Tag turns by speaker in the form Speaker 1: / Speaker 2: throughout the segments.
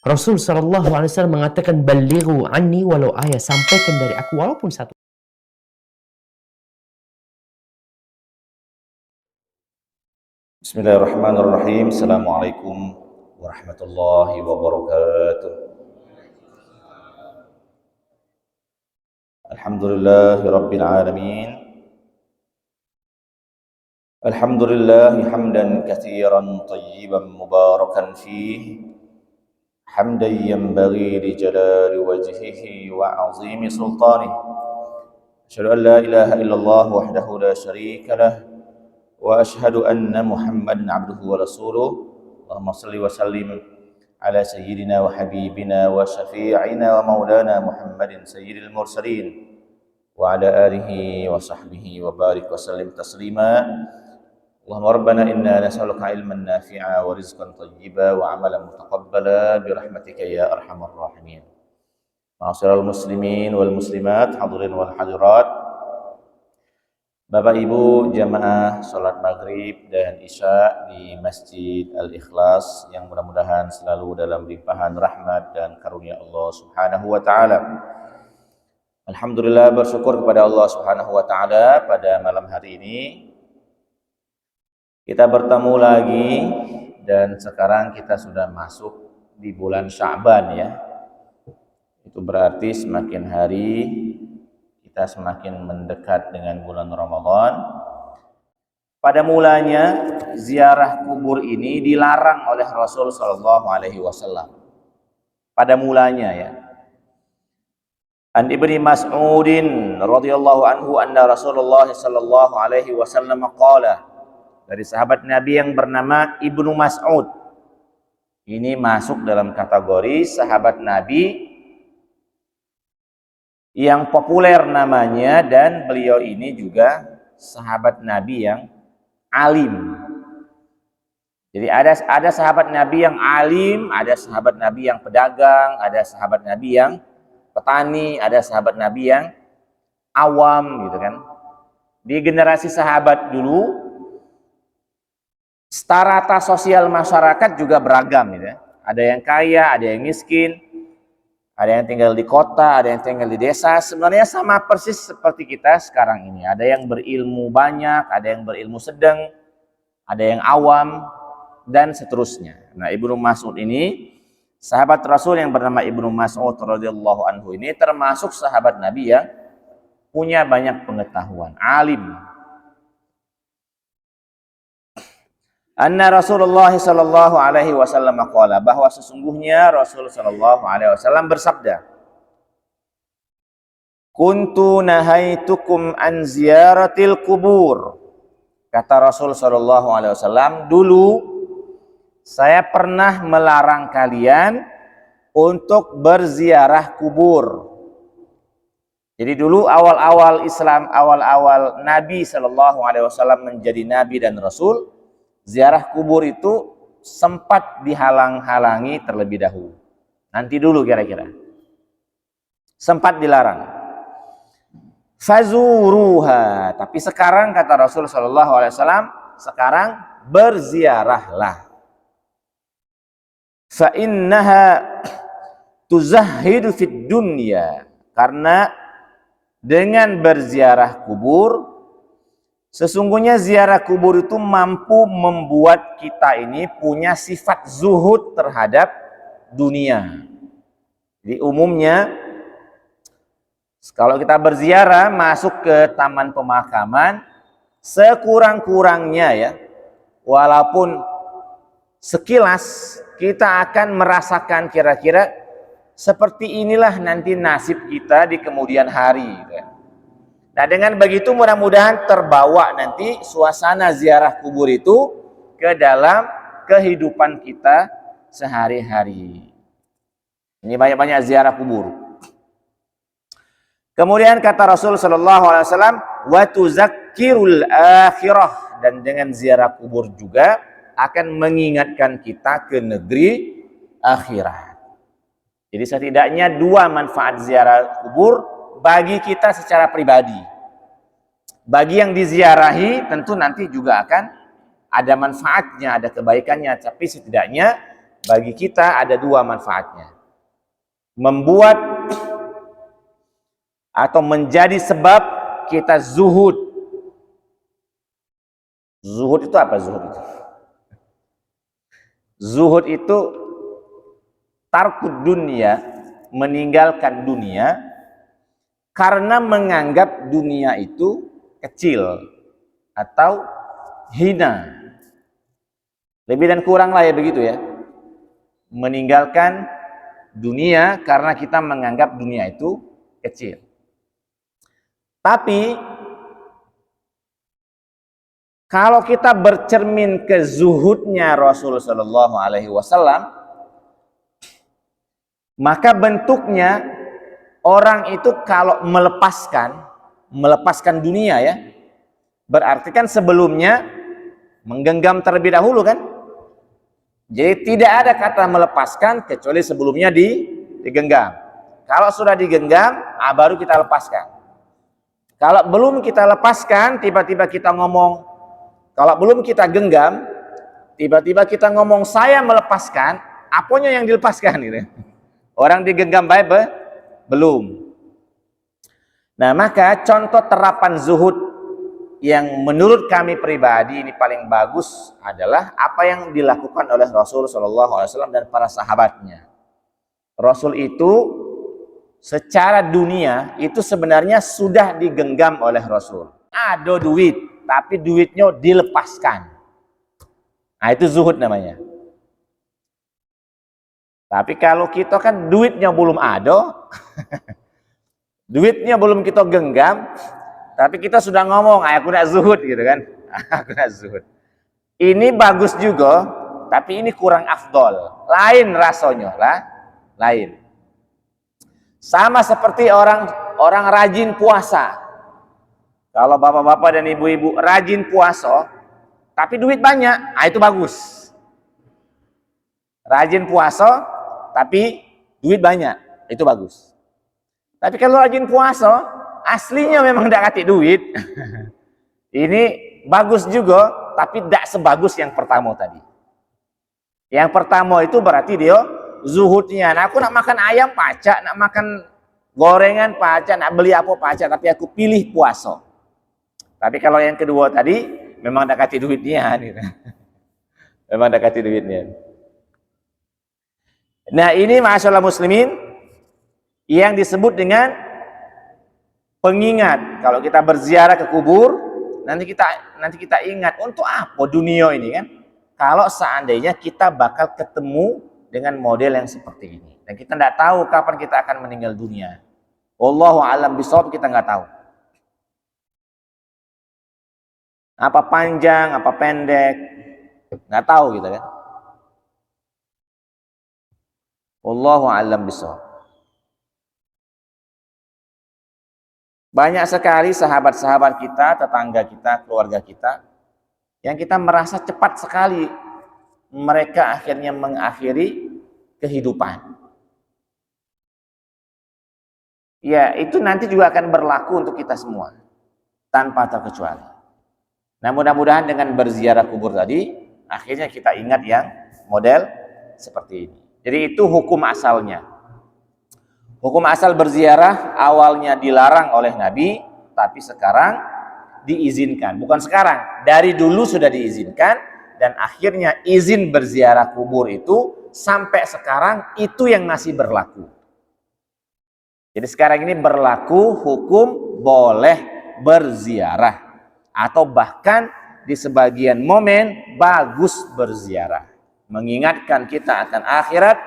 Speaker 1: Rasul Shallallahu Alaihi Wasallam mengatakan, "Balighu anni walau ayat," sampaikan dari aku walaupun satu.
Speaker 2: Bismillahirrahmanirrahim. Assalamualaikum warahmatullahi wabarakatuh. Alhamdulillahi rabbil alamin. Alhamdulillahi hamdan katsiran tayyiban mubarakan fihi. Hamdan yanbaghi li jalali wajhihi wa 'azimi sultanihi. Asyhadu an la ilaha illallah wahdahu la syarika lah. Wa ashhadu anna Muhammadan abduhu wa rasuluh. Allahumma salli wa sallim ala sayyidina wa habibina wa syafi'ina wa maulana Muhammadin sayyidil mursalin wa ala alihi wa sahbihi wa barik wa sallim taslima. Allahumma rabbana inna nas'aluka ilman nafi'a wa rizqan thayyiba wa amalan mutaqabbala bi rahmatika ya arhamar rahimin. Ma'asyiral muslimin wal muslimat, hadirin wal hadirat, Bapak Ibu jamaah sholat maghrib dan isya di Masjid Al-Ikhlas yang mudah-mudahan selalu dalam limpahan rahmat dan karunia Allah Subhanahu wa taala. Alhamdulillah, bersyukur kepada Allah Subhanahu wa taala pada malam hari ini kita bertemu lagi, dan sekarang kita sudah masuk di bulan Sya'ban ya. Itu berarti semakin hari kita semakin mendekat dengan bulan Ramadan. Pada mulanya ziarah kubur ini dilarang oleh Rasul Shallallahu Alaihi Wasallam. Pada mulanya ya. An Ibni Mas'udin radhiyallahu anhu anna Rasulullah Shallallahu Alaihi Wasallam qala, dari sahabat Nabi yang bernama Ibnu Mas'ud. Ini masuk dalam kategori sahabat Nabi yang populer namanya, dan beliau ini juga sahabat Nabi yang alim. Jadi ada sahabat Nabi yang alim, ada sahabat Nabi yang pedagang, ada sahabat Nabi yang petani, ada sahabat Nabi yang awam gitu kan. Di generasi sahabat dulu strata sosial masyarakat juga beragam gitu ya. Ada yang kaya, ada yang miskin, ada yang tinggal di kota, ada yang tinggal di desa. Sebenarnya sama persis seperti kita sekarang ini. Ada yang berilmu banyak, ada yang berilmu sedang, ada yang awam, dan seterusnya. Nah, Ibnu Mas'ud ini, sahabat Rasul yang bernama Ibnu Mas'ud radhiyallahu anhu ini termasuk sahabat Nabi yang punya banyak pengetahuan, alim. Anna Rasulullah sallallahu alaihi wasallam qala, bahwa sesungguhnya Rasul sallallahu alaihi wasallam bersabda, kuntu nahaitukum an ziyaratil kubur. Kata Rasul sallallahu alaihi wasallam, dulu saya pernah melarang kalian untuk berziarah kubur. Jadi dulu awal-awal Islam, awal-awal Nabi sallallahu alaihi wasallam menjadi nabi dan rasul, ziarah kubur itu sempat dihalang-halangi terlebih dahulu. Nanti dulu kira-kira. Sempat dilarang. Fazuruha. Tapi sekarang kata Rasul sallallahu alaihi wasallam, sekarang berziarahlah. Fa innaha tuzahhidu fid dunya. Karena dengan berziarah kubur, sesungguhnya ziarah kubur itu mampu membuat kita ini punya sifat zuhud terhadap dunia. Jadi umumnya kalau kita berziarah masuk ke taman pemakaman, sekurang-kurangnya ya, walaupun sekilas kita akan merasakan kira-kira seperti inilah nanti nasib kita di kemudian hari. Nah, dengan begitu mudah-mudahan terbawa nanti suasana ziarah kubur itu ke dalam kehidupan kita sehari-hari. Ini banyak-banyak ziarah kubur. Kemudian kata Rasul sallallahu alaihi wasallam, wa tuzakkirul akhirah, dan dengan ziarah kubur juga akan mengingatkan kita ke negeri akhirat. Jadi setidaknya dua manfaat ziarah kubur bagi kita secara pribadi. Bagi yang diziarahi tentu nanti juga akan ada manfaatnya, ada kebaikannya, tapi setidaknya bagi kita ada dua manfaatnya. Membuat atau menjadi sebab kita zuhud. Zuhud itu apa zuhud itu? Zuhud itu tarkud dunia, meninggalkan dunia karena menganggap dunia itu kecil atau hina. Lebih dan kurang lah ya begitu ya. Meninggalkan dunia karena kita menganggap dunia itu kecil. Tapi kalau kita bercermin ke zuhudnya Rasul Shallallahu Alaihi Wasallam, maka bentuknya orang itu kalau melepaskan dunia ya, berarti kan sebelumnya menggenggam terlebih dahulu kan. Jadi tidak ada kata melepaskan kecuali sebelumnya digenggam. Kalau sudah digenggam, baru kita lepaskan. Kalau belum kita lepaskan, tiba-tiba kita ngomong. Kalau belum kita genggam, tiba-tiba kita ngomong saya melepaskan, apanya yang dilepaskan gitu. Orang digenggam baik belum. Nah, maka contoh terapan zuhud yang menurut kami pribadi ini paling bagus adalah apa yang dilakukan oleh Rasul Shallallahu Alaihi Wasallam dan para sahabatnya. Rasul itu secara dunia itu sebenarnya sudah digenggam oleh Rasul. Ada duit, tapi duitnya dilepaskan. Nah, itu zuhud namanya. Tapi kalau kita kan duitnya belum ada, duitnya belum kita genggam, tapi kita sudah ngomong, aku nak zuhud gitu kan. Aku nak zuhud. Ini bagus juga, tapi ini kurang afdol. Lain rasanya lah, lain. Sama seperti orang rajin puasa. Kalau bapak-bapak dan ibu-ibu rajin puasa, tapi duit banyak, itu bagus. Rajin puasa, tapi duit banyak, itu bagus. Tapi kalau rajin puasa, aslinya memang tidak kasih duit. Ini bagus juga, tapi tidak sebagus yang pertama tadi. Yang pertama itu berarti dia zuhudnya. Nah, aku nak makan ayam pacak, nak makan gorengan pacak, nak beli apa pacak, tapi aku pilih puasa. Tapi kalau yang kedua tadi memang ada kasih duitnya gitu. Memang ada kasih duitnya. Nah, ini masyaallah muslimin yang disebut dengan pengingat. Kalau kita berziarah ke kubur, nanti kita ingat untuk apa dunia ini kan? Kalau seandainya kita bakal ketemu dengan model yang seperti ini dan kita tidak tahu kapan kita akan meninggal dunia. Wallahu a'lam bishawab, kita nggak tahu. Apa panjang, apa pendek, nggak tahu gitu kan. Wallahu a'lam bishawab. Banyak sekali sahabat-sahabat kita, tetangga kita, keluarga kita yang kita merasa cepat sekali mereka akhirnya mengakhiri kehidupan. Ya, itu nanti juga akan berlaku untuk kita semua tanpa terkecuali. Nah, mudah-mudahan dengan berziarah kubur tadi, akhirnya kita ingat yang model seperti ini. Jadi itu hukum asalnya. Hukum asal berziarah awalnya dilarang oleh Nabi, tapi sekarang diizinkan. Bukan sekarang, dari dulu sudah diizinkan, dan akhirnya izin berziarah kubur itu sampai sekarang itu yang masih berlaku. Jadi sekarang ini berlaku hukum boleh berziarah. Atau bahkan di sebagian momen bagus berziarah, mengingatkan kita akan akhirat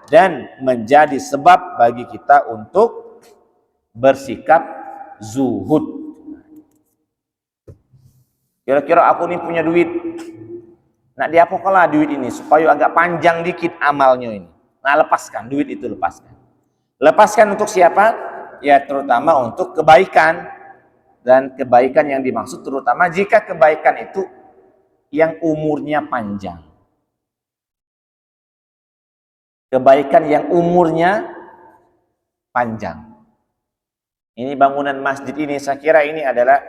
Speaker 2: dan menjadi sebab bagi kita untuk bersikap zuhud. Kira-kira aku ini punya duit, nak diapakanlah duit ini supaya agak panjang dikit amalnya ini. Nah, lepaskan duit itu, lepaskan. Lepaskan untuk siapa? Ya terutama untuk kebaikan. Dan kebaikan yang dimaksud terutama jika kebaikan itu yang umurnya panjang. Kebaikan yang umurnya panjang. Ini bangunan masjid ini, saya kira ini adalah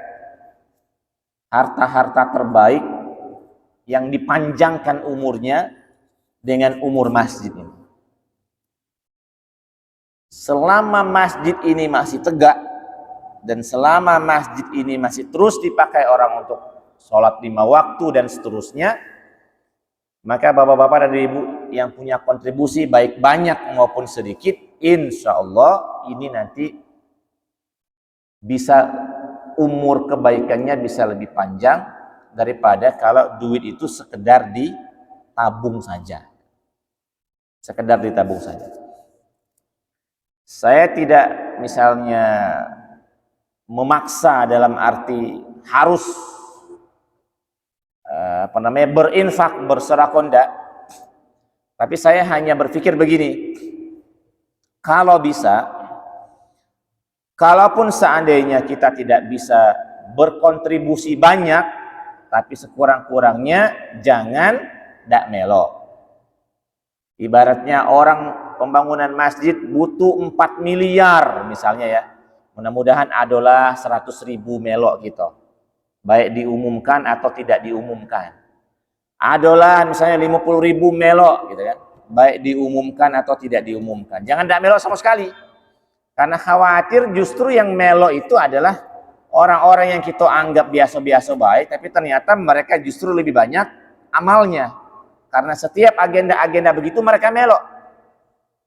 Speaker 2: harta-harta terbaik yang dipanjangkan umurnya dengan umur masjid ini. Selama masjid ini masih tegak dan selama masjid ini masih terus dipakai orang untuk sholat 5 waktu dan seterusnya, maka bapak-bapak dan ibu yang punya kontribusi baik banyak maupun sedikit, insya Allah ini nanti bisa umur kebaikannya bisa lebih panjang daripada kalau duit itu sekedar ditabung saja. Sekedar ditabung saja. Saya tidak misalnya memaksa dalam arti harus berinfak, bersedekah, enggak. Tapi saya hanya berpikir begini, kalau bisa, kalaupun seandainya kita tidak bisa berkontribusi banyak, tapi sekurang-kurangnya jangan ndak melok. Ibaratnya orang pembangunan masjid butuh 4 miliar misalnya ya. Mudah-mudahan adalah 100.000 melok gitu. Baik diumumkan atau tidak diumumkan. Adalah misalnya 50.000 melok gitu kan. Baik diumumkan atau tidak diumumkan. Jangan ndak melok sama sekali. Karena khawatir justru yang melok itu adalah orang-orang yang kita anggap biasa-biasa baik, tapi ternyata mereka justru lebih banyak amalnya. Karena setiap agenda-agenda begitu mereka melok.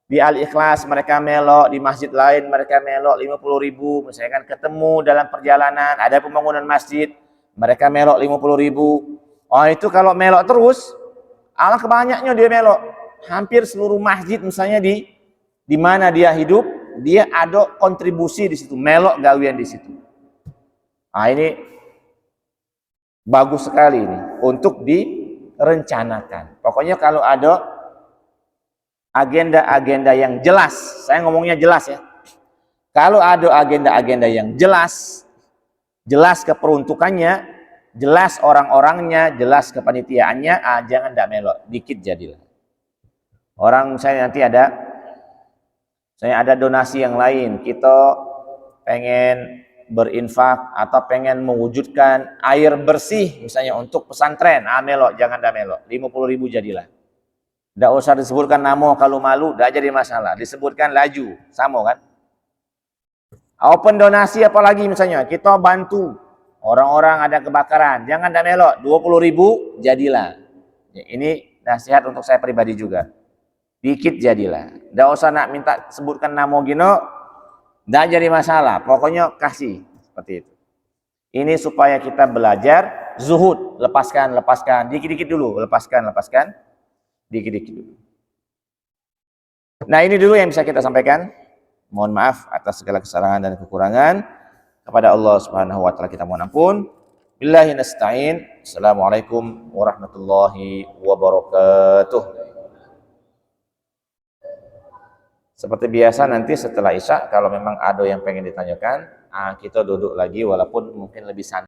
Speaker 2: Di Al-Ikhlas mereka melok, di masjid lain mereka melok 50.000, misalnya kan ketemu dalam perjalanan, ada pembangunan masjid, mereka melok 50.000. Oh itu kalau melok terus, alangkah banyaknya dia melok. Hampir seluruh masjid misalnya di mana dia hidup, dia ada kontribusi di situ, melok gawian di situ. Nah ini bagus sekali ini untuk direncanakan. Pokoknya kalau ada agenda-agenda yang jelas, saya ngomongnya jelas ya. Kalau ada agenda-agenda yang jelas, jelas keperuntukannya, jelas orang-orangnya, jelas kepanitiaannya, jangan ndak melok, dikit jadilah. Orang misalnya nanti ada donasi yang lain, kita pengen berinfak atau pengen mewujudkan air bersih misalnya untuk pesantren, melok, jangan ndak melok, 50.000 jadilah. Tidak usah disebutkan nama, kalau malu tidak jadi masalah. Disebutkan laju, sama kan? Open donasi apalagi misalnya, kita bantu orang-orang ada kebakaran, jangan dah melok, 20.000 jadilah. Ini nasihat untuk saya pribadi juga. Dikit jadilah. Tidak usah nak minta sebutkan nama gino, tidak jadi masalah. Pokoknya kasih seperti itu. Ini supaya kita belajar zuhud, lepaskan, dikit-dikit dulu, lepaskan. Dikit-dikit dulu. Nah ini dulu yang bisa kita sampaikan. Mohon maaf atas segala kesalahan dan kekurangan. Kepada Allah Subhanahu wa taala kita mohon ampun. Billahi nasta'in. Assalamualaikum warahmatullahi wabarakatuh. Seperti biasa nanti setelah Isya kalau memang ada yang pengen ditanyakan, kita duduk lagi walaupun mungkin lebih santai.